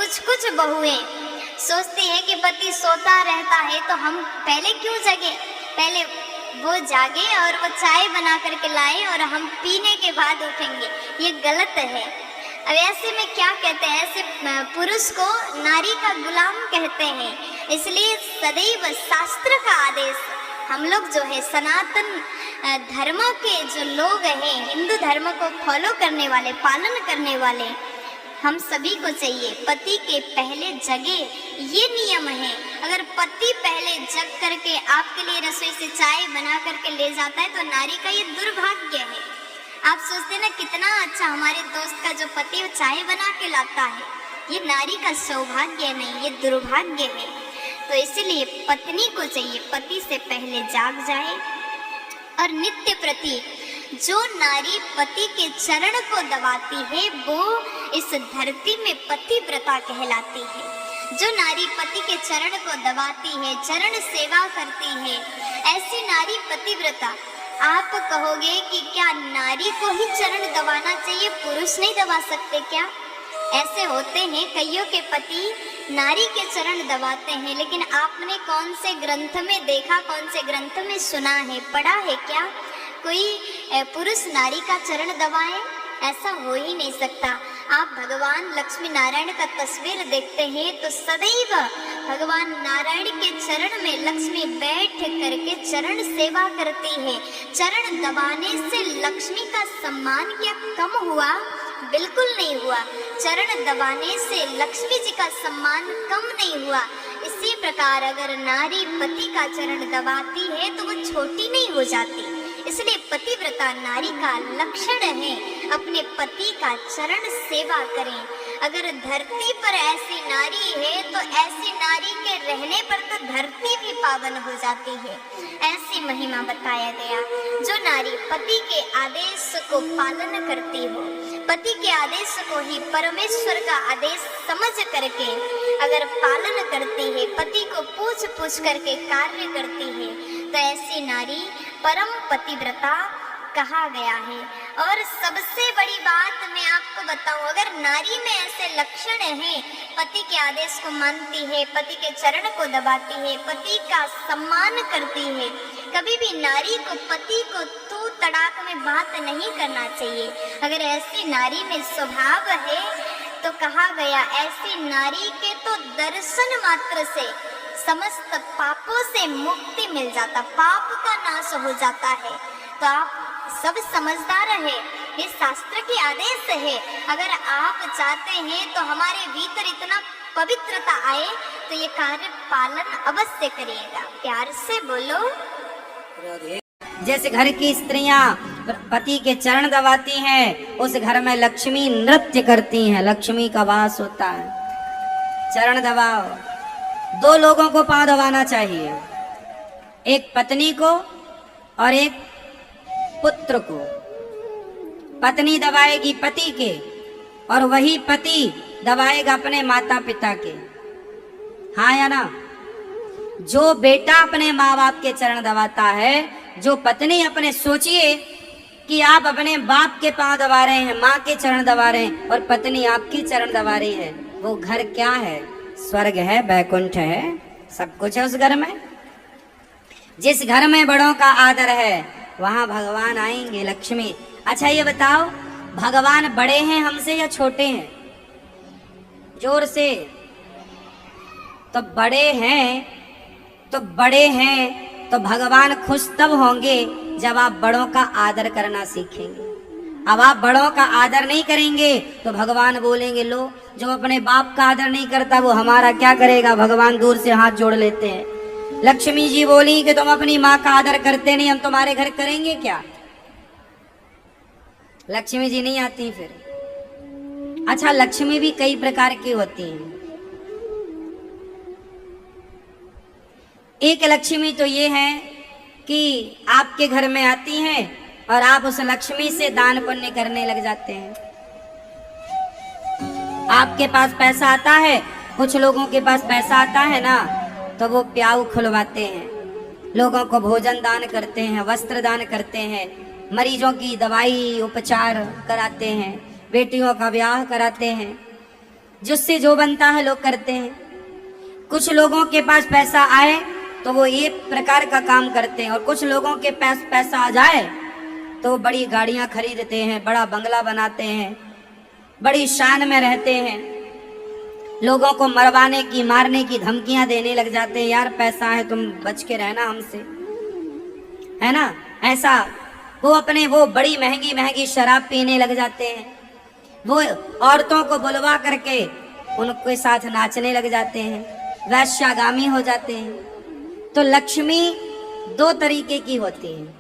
कुछ कुछ बहुएं सोचती है कि पति सोता रहता है तो हम पहले क्यों जगे, पहले वो जागे और वो चाय बना करके लाए और हम पीने के बाद उठेंगे। ये गलत है। अब ऐसे में क्या कहते हैं, ऐसे पुरुष को नारी का गुलाम कहते हैं। इसलिए सदैव शास्त्र का आदेश हम लोग जो है सनातन धर्मों के जो लोग हैं, हिंदू धर्म को फॉलो करने वाले, पालन करने वाले, हम सभी को चाहिए पति के पहले जगे, ये नियम है। अगर पति पहले जग करके आपके लिए रसोई से चाय बना करके ले जाता है तो नारी का ये दुर्भाग्य है। आप सोचते ना कितना अच्छा हमारे दोस्त का जो पति वो चाय बना के लाता है, ये नारी का सौभाग्य नहीं, ये दुर्भाग्य है। तो इसीलिए पत्नी को चाहिए पति से पहले जाग जाए। और नित्य प्रति जो नारी पति के चरण को दबाती है वो इस धरती में पतिव्रता कहलाती है। जो नारी पति के चरण को दबाती है, चरण सेवा करती है, ऐसी नारी पतिव्रता। आप कहोगे कि क्या नारी को ही चरण दबाना चाहिए, पुरुष नहीं दबा सकते क्या? ऐसे होते हैं कईयों के पति नारी के चरण दबाते हैं, लेकिन आपने कौन से ग्रंथ में देखा, कौन से ग्रंथ में सुना है, पढ़ा है क्या कोई पुरुष नारी का चरण दबाए? ऐसा हो ही नहीं सकता। आप भगवान लक्ष्मी नारायण का तस्वीर देखते हैं तो सदैव भगवान नारायण के चरण में लक्ष्मी बैठ करके चरण सेवा करती है। चरण दबाने से लक्ष्मी का सम्मान क्या कम हुआ? बिल्कुल नहीं हुआ। चरण दबाने से लक्ष्मी जी का सम्मान कम नहीं हुआ। इसी प्रकार अगर नारी पति का चरण दबाती है तो वो छोटी नहीं हो जाती। इसलिए पतिव्रता नारी का लक्षण है, अपने पति का चरण सेवा करें। अगर धरती पर ऐसी नारी है तो ऐसी नारी के रहने पर तो धरती भी पावन हो जाती है। ऐसी महिमा बताया गया। जो नारी पति के आदेश को पालन करती हो, पति के आदेश को ही परमेश्वर का आदेश समझ करके अगर पालन करती है, पति को पूछ पूछ करके कार्य करती है, तो ऐसी नारी परम पतिव्रता कहा गया है। और सबसे बड़ी बात मैं आपको बताऊं, अगर नारी में ऐसे लक्षण हैं, पति के आदेश को मानती है, पति के चरण को दबाती है, पति का सम्मान करती है, कभी भी नारी को पति को तू तड़ाक में बात नहीं करना चाहिए। अगर ऐसी नारी में स्वभाव है तो कहा गया ऐसी नारी के तो दर्शन मात्र से समस्त पापों से मुक्ति मिल जाता, पाप का नाश हो जाता है। तो आप सब समझदार रहे, ये शास्त्र की आदेश है। अगर आप चाहते हैं तो हमारे भीतर इतना पवित्रता आए तो ये कार्य पालन अवश्य करिएगा। प्यार से बोलो। जैसे घर की स्त्रियां पति के चरण दबाती हैं, उस घर में लक्ष्मी नृत्य करती हैं, लक्ष्मी का वास होता है। चरण दबाओ। दो लोगों को पांव दबाना चाहिए, एक पत्नी को और एक पुत्र को। पत्नी दबाएगी पति के और वही पति दबाएगा अपने माता पिता के। हाँ या ना? जो बेटा अपने माँ बाप के चरण दबाता है, जो पत्नी अपने, सोचिए कि आप अपने बाप के पांव दबा रहे हैं, माँ के चरण दबा रहे हैं और पत्नी आपकी चरण दबा रही है, वो घर क्या है? स्वर्ग है, बैकुंठ है, सब कुछ है उस घर में। जिस घर में बड़ों का आदर है वहां भगवान आएंगे, लक्ष्मी। अच्छा ये बताओ, भगवान बड़े हैं हमसे या छोटे हैं? जोर से। तो बड़े हैं तो भगवान खुश तब होंगे जब आप बड़ों का आदर करना सीखेंगे। अब आप बड़ों का आदर नहीं करेंगे तो भगवान बोलेंगे, लो जो अपने बाप का आदर नहीं करता वो हमारा क्या करेगा? भगवान दूर से हाथ जोड़ लेते हैं। लक्ष्मी जी बोली कि तुम अपनी माँ का आदर करते नहीं, हम तुम्हारे घर करेंगे क्या? लक्ष्मी जी नहीं आती फिर। अच्छा, लक्ष्मी भी कई प्रकार की होती हैं। एक लक्ष्मी तो ये है कि आपके घर में आती हैं और आप उस लक्ष्मी से दान पुण्य करने लग जाते हैं। आपके पास पैसा आता है, कुछ लोगों के पास पैसा आता है ना, तो वो प्याऊ खुलवाते हैं, लोगों को भोजन दान करते हैं, वस्त्र दान करते हैं, मरीजों की दवाई उपचार कराते हैं, बेटियों का ब्याह कराते हैं। जिससे जो बनता है लोग करते हैं। कुछ लोगों के पास पैसा आए तो वो ये प्रकार का काम करते हैं, और कुछ लोगों के पास पैसा आ जाए तो वो बड़ी गाड़ियां खरीदते हैं, बड़ा बंगला बनाते हैं, बड़ी शान में रहते हैं, लोगों को मरवाने की मारने की धमकियां देने लग जाते हैं, यार पैसा है तुम बच के रहना हमसे, है ना। ऐसा वो बड़ी महंगी महंगी शराब पीने लग जाते हैं, वो औरतों को बुलवा करके उनके साथ नाचने लग जाते हैं, वैश्यागामी हो जाते हैं। तो लक्ष्मी दो तरीके की होती है।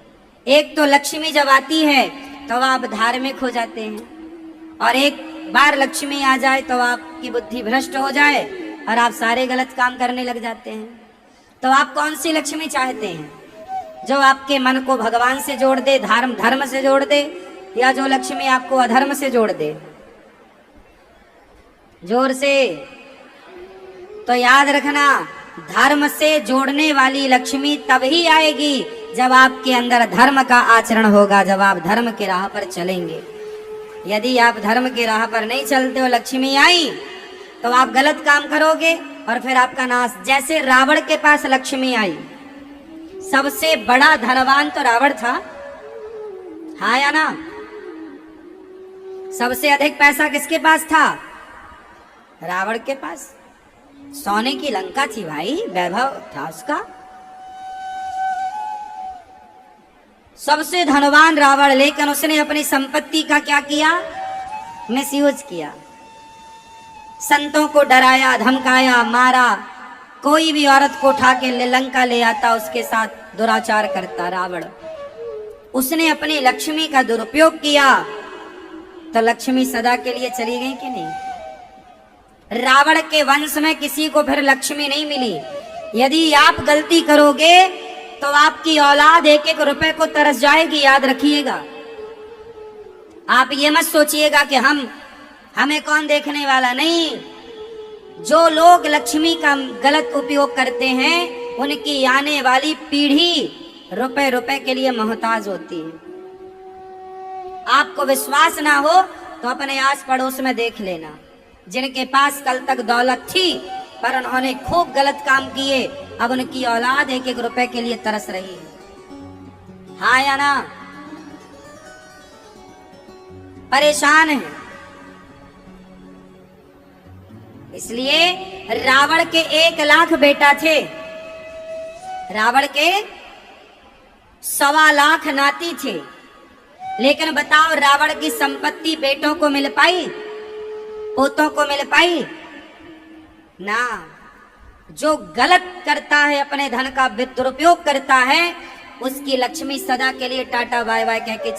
एक तो लक्ष्मी जब आती है तो आप धार्मिक हो जाते हैं, और एक बार लक्ष्मी आ जाए तो आपकी बुद्धि भ्रष्ट हो जाए और आप सारे गलत काम करने लग जाते हैं। तो आप कौन सी लक्ष्मी चाहते हैं? जो आपके मन को भगवान से जोड़ दे, धर्म से जोड़ दे, या जो लक्ष्मी आपको अधर्म से जोड़ दे? जोर से। तो याद रखना, धर्म से जोड़ने वाली लक्ष्मी तब ही आएगी जब आपके अंदर धर्म का आचरण होगा, जब आप धर्म के राह पर चलेंगे। यदि आप धर्म के राह पर नहीं चलते हो, लक्ष्मी आई तो आप गलत काम करोगे और फिर आपका नाश। जैसे रावण के पास लक्ष्मी आई, सबसे बड़ा धनवान तो रावण था, हाँ या ना? सबसे अधिक पैसा किसके पास था? रावण के पास। सोने की लंका थी भाई, वैभव था उसका। सबसे धनवान रावण, लेकिन उसने अपनी संपत्ति का क्या किया? मिसयूज किया। संतों को डराया, धमकाया, मारा। कोई भी औरत को उठा के लंका ले आता, उसके साथ दुराचार करता रावण। उसने अपनी लक्ष्मी का दुरुपयोग किया तो लक्ष्मी सदा के लिए चली गई कि नहीं? रावण के वंश में किसी को फिर लक्ष्मी नहीं मिली। यदि आप गलती करोगे तो आपकी औलाद एक एक रुपए को तरस जाएगी, याद रखिएगा। आप ये मत सोचिएगा कि हमें कौन देखने वाला, नहीं। जो लोग लक्ष्मी का गलत उपयोग करते हैं उनकी आने वाली पीढ़ी रुपए रुपए के लिए मोहताज होती है। आपको विश्वास ना हो तो अपने आस पड़ोस में देख लेना, जिनके पास कल तक दौलत थी पर उन्होंने खूब गलत काम किए, अब उनकी औलाद एक एक रुपए के लिए तरस रही है, हाँ या ना? परेशान है। इसलिए रावण के 1 लाख बेटा थे, रावण के 1.25 लाख नाती थे, लेकिन बताओ रावण की संपत्ति बेटों को मिल पाई? पोतों को मिल पाई? ना। जो गलत करता है, अपने धन का दुरुपयोग करता है, उसकी लक्ष्मी सदा के लिए टाटा बाय बाय कह के